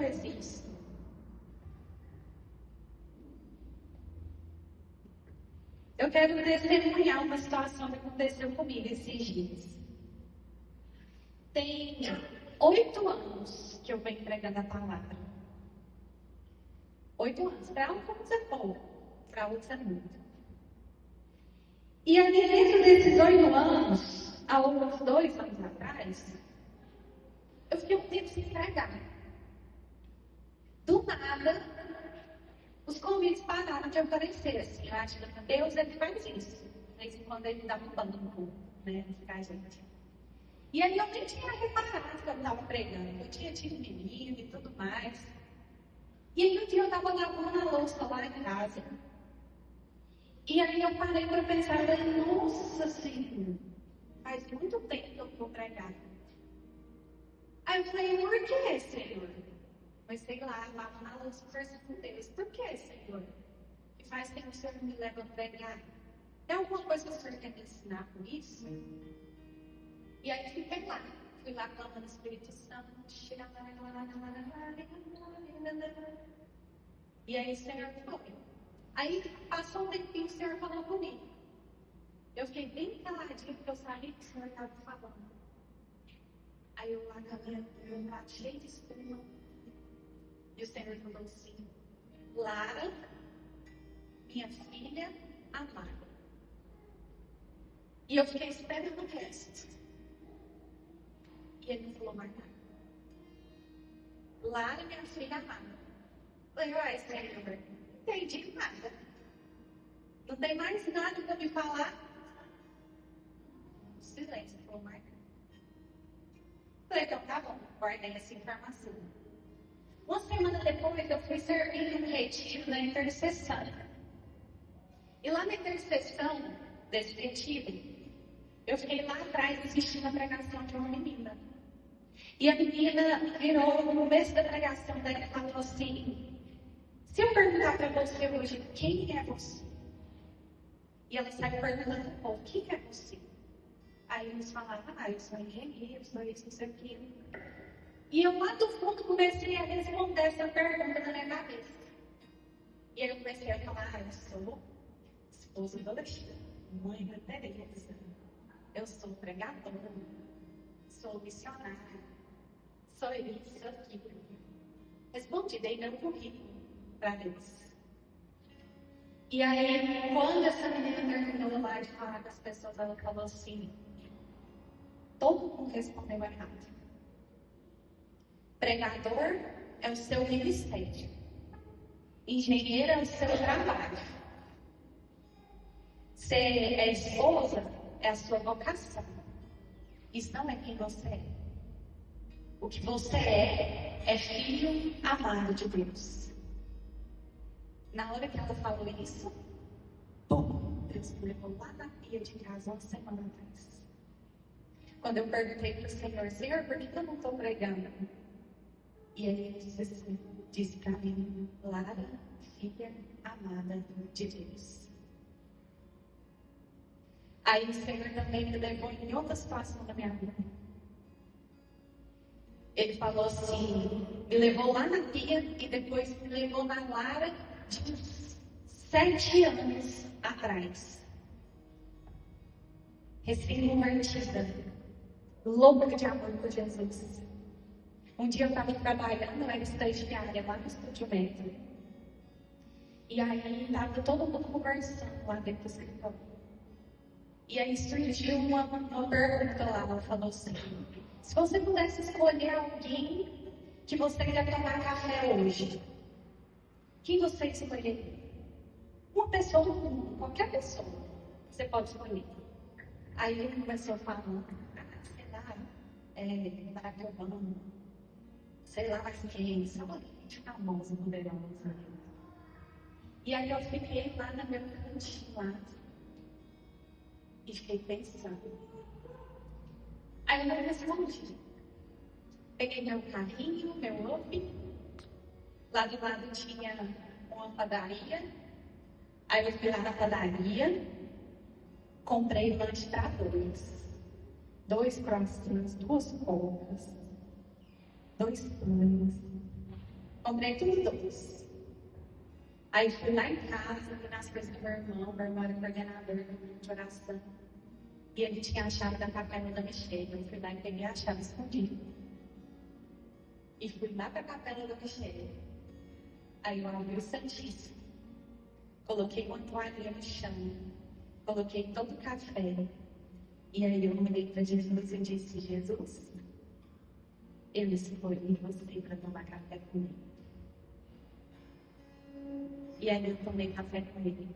existo. Eu quero testemunhar uma situação que aconteceu comigo esses dias. Tem 8 anos que eu venho pregando a palavra. 8 anos. Para alguns é pouco, para outros é muito. E ali dentro desses 8 anos, há uns 2 anos atrás, eu fiquei um tempo sem pregar. Do nada, os convites pararam de aparecer, assim. Eu acho que Deus, ele faz isso. De vez em quando ele dá um banco, né, pra gente. E aí eu nem tinha reparado que eu estava pregando. Eu tinha tido menino e tudo mais. E aí um dia eu estava lavando a louça lá em casa. E aí eu parei para pensar, nossa Senhor, faz muito tempo que eu vou pregar. Aí eu falei, por que, Senhor? Mas sei lá, lavando a louça, conversando com Deus. Por que, Senhor? Que faz tempo que o Senhor me leva a pregar. Tem alguma coisa que o Senhor quer me ensinar com isso? E aí fiquei lá. Fui lá clamando o Espírito Santo. E aí o Senhor foi. Aí passou um tempinho, o Senhor falou comigo. Eu fiquei bem caladinha, porque eu sabia que o Senhor estava falando. Aí eu lá caminhando, meu prato cheio de espuma. E o Senhor falou assim, Lara, minha filha amada. E eu fiquei esperando o resto. E ele não falou mais nada. Lara, minha filha amada. Eu falei, uai, Senhor, não entendi nada. Não tem mais nada para me falar. Silêncio, não falou mais nada. Falei, então tá bom, guardei essa informação. Uma semana depois, eu fui servir no retiro da intercessão. E lá na intercessão desse retiro, eu fiquei lá atrás assistindo a pregação de uma menina. E a menina virou no começo da pregação dela e falou assim, se eu perguntar para você hoje, quem é você? E ela saiu perguntando ao povo, quem é você? Aí eles falavam, eu sou engenheiro, eu sou isso, não sei o quê. E eu lá do fundo comecei a responder essa pergunta na minha cabeça. E aí eu comecei a falar, eu sou esposa do Alexandre, mãe da Tereza, eu sou pregadora, sou missionária, sou isso, sou aquilo. Respondi, dei meu currículo para Deus. E aí, quando essa menina terminou lá de falar com as pessoas, ela falou assim, todo mundo respondeu errado. Pregador é o seu ministério. Engenheiro é o seu trabalho. Ser esposa é a sua vocação. Isso não é quem você é. O que você é filho amado de Deus. Na hora que ela falou isso, Deus me levou lá na pia de casa uma semana atrás. Quando eu perguntei para o Senhor, por que eu não estou pregando? E ele disse para mim, Lara, filha amada de Deus. Aí o Senhor também me levou em outra situação da minha vida. Ele falou assim, me levou lá na pia e depois me levou na Lara de uns 7 anos atrás. Recém-convertida, louca de amor por Jesus. Um dia eu estava trabalhando, eu era estagiária lá no Estúdio Metro. E aí estava todo mundo conversando lá dentro do escritório. E aí surgiu uma pergunta lá, ela falou assim, se você pudesse escolher alguém que você quer tomar café hoje, quem você escolheria? Uma pessoa do mundo, qualquer pessoa, você pode escolher. Aí ele começou a falar, sei lá, Barack Obama, sei lá mais quem, sabe, famosa, poderosa. E aí eu fiquei lá na minha cantinho lá e fiquei pensando. Aí eu não respondi. Peguei meu carrinho, meu Up, lá do lado tinha uma padaria. Aí eu fui lá na padaria, comprei lanche para 2 croissants, 2 colas, 2 pães. comprei tudo doce. Aí fui lá em casa, vi nas coisas do meu irmão era coordenador do grupo de oração. E ele tinha a chave da capela da Michelle. Eu fui lá e peguei a chave escondida. E fui lá para a capela da Michelle. Aí eu abri o Santíssimo. Coloquei uma toalha no chão. Coloquei todo o café. E aí eu olhei para Jesus e disse: Jesus, eu escolhi você para tomar café comigo. E aí eu tomei café com ele.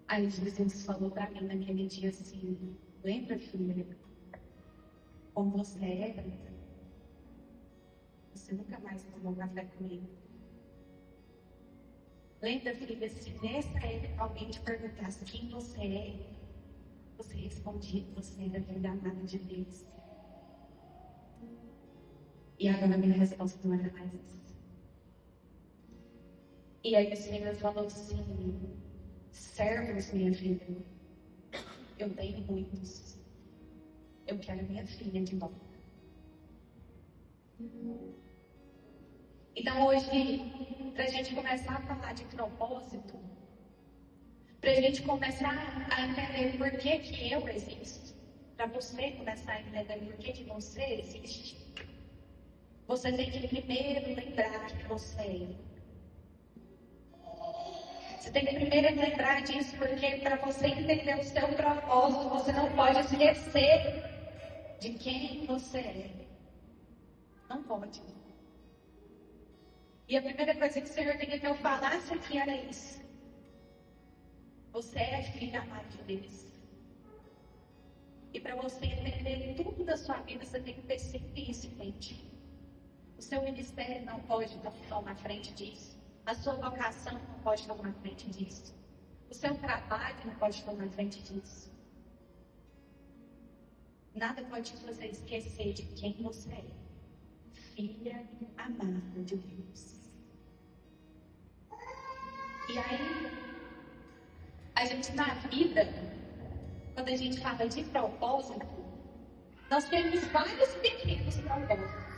Aí Jesus falou para mim naquele dia assim: lembra, filha, como você era? Você nunca mais tomou café comigo. Lembra, filha, se nessa época alguém te perguntasse quem você é, você respondia que você era filha amada de Deus. E agora a minha resposta não era mais essa. E aí o Senhor falou assim: servos, minha filha, eu tenho muitos. Eu quero minha filha de volta. Então hoje, para a gente começar a falar de propósito, para a gente começar a entender por que eu existo, para você começar a entender por que você existe, você tem que primeiro lembrar que você é. Você tem que primeiro lembrar disso, porque para você entender o seu propósito, você não pode esquecer de quem você é. Não pode. E a primeira coisa que o Senhor queria que eu falasse aqui era isso. Você é filha amada de Deus. E para você entender tudo da sua vida, você tem que ter sempre isso em mente. O seu ministério não pode estar na frente disso. A sua vocação não pode estar na frente disso. O seu trabalho não pode estar na frente disso. Nada pode te fazer esquecer de quem você é. Filha amada de Deus. E aí, a gente na vida, quando a gente fala de propósito, nós temos vários pequenos propósitos.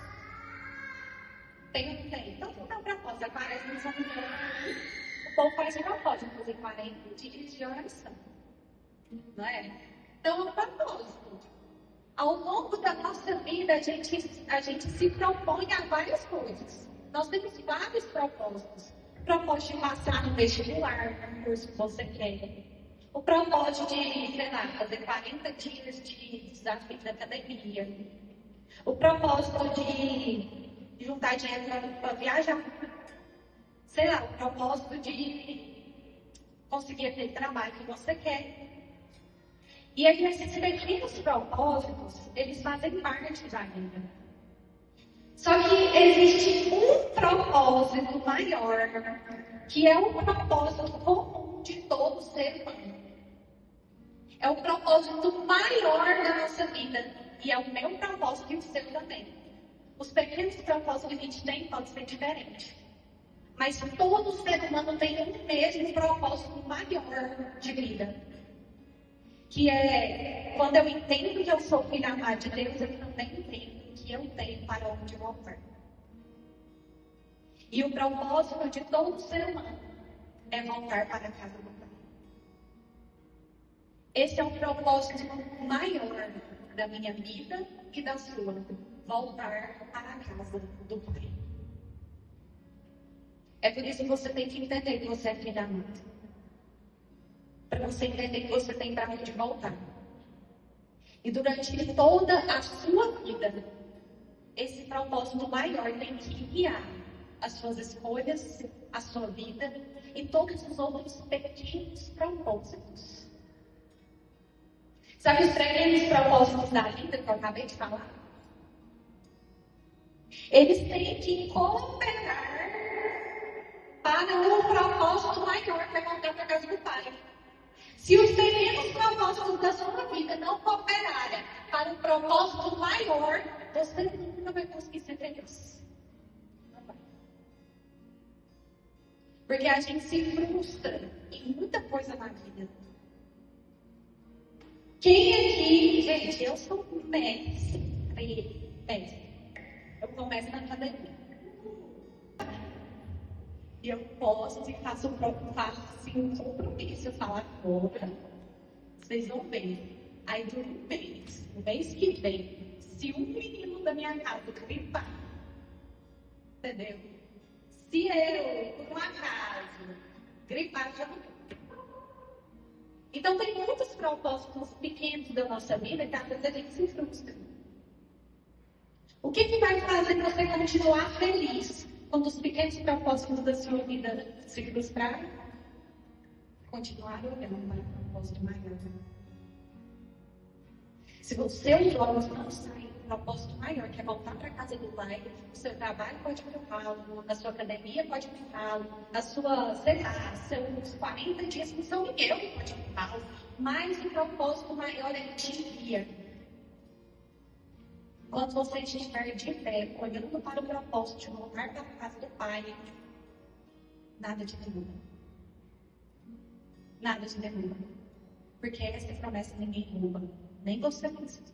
Tem. Então, não é um propósito. Parece que o povo faz um propósito, fazer 40 dias de oração. Não é? Então, é um propósito. Ao longo da nossa vida, a gente se propõe a várias coisas. Nós temos vários propósitos. O propósito de passar no vestibular, no curso que você quer. O propósito de, sei lá, fazer 40 dias de desafio na academia. O propósito de juntar dinheiro para viajar. Sei lá, o propósito de conseguir aquele trabalho que você quer. E aí, esses pequenos propósitos, eles fazem parte da vida. Só que existe um propósito maior, que é o propósito comum de todo ser humano. É o propósito maior da nossa vida. E é o meu propósito e o seu também. Os pequenos propósitos que a gente tem podem ser diferentes. Mas todo ser humano tem um mesmo propósito maior de vida. Que é, quando eu entendo que eu sou filha amada de Deus, eu também entendo que eu tenho para onde voltar. E o propósito de todo ser humano é voltar para a casa do Pai. Esse é o propósito maior da minha vida e da sua. Voltar para a casa do Pai. É por isso que você tem que entender que você é filha amada. Para você entender que você tem para onde voltar. E durante toda a sua vida, esse propósito maior tem que guiar as suas escolhas, a sua vida e todos os outros pequenos propósitos. Sabe os pequenos propósitos da vida que eu acabei de falar? Eles têm que cooperar para um propósito maior, que é voltar para a casa do Pai. Se os pequenos propósitos da sua vida não cooperarem para um propósito maior, você nunca vai conseguir ser feliz. Não vai. Porque a gente se frustra em muita coisa na vida. Quem aqui, gente, eu sou mestre. Eu começo na academia. E eu posto e faço assim, um compromisso. Eu falo, agora, vocês vão ver. Aí do no mês que vem, se um menino da minha casa gripar, entendeu? Se eu, por um acaso, gripar, já não. Então, tem muitos propósitos pequenos da nossa vida que às vezes a gente se frustra. O que vai fazer você continuar feliz quando os pequenos propósitos da sua vida se frustrarem? Continuar olhando para um propósito maior. Se os seus olhos não saem do propósito maior, que é voltar para a casa do Pai, o seu trabalho pode empurrá-lo, a sua academia pode empurrá-lo, a sua, sei lá, seus 40 dias com São Miguel pode empurrá-lo, mas o propósito maior é te guia. Enquanto você estiver de pé, olhando para o propósito de voltar para a casa do Pai, nada te derruba. Nada te derruba. Porque essa promessa ninguém rouba. Nem você mesmo.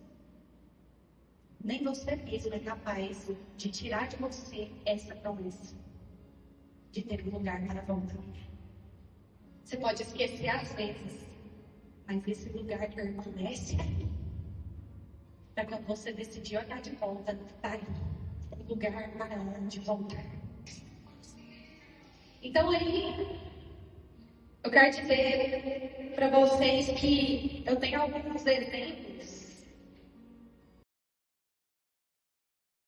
Nem você mesmo é capaz de tirar de você essa promessa. De ter um lugar para voltar. Você pode esquecer às vezes. Mas esse lugar permanece aí. Para quando você decidir olhar de volta, está ali. Um lugar para onde voltar. Então aí, eu quero dizer para vocês que eu tenho alguns exemplos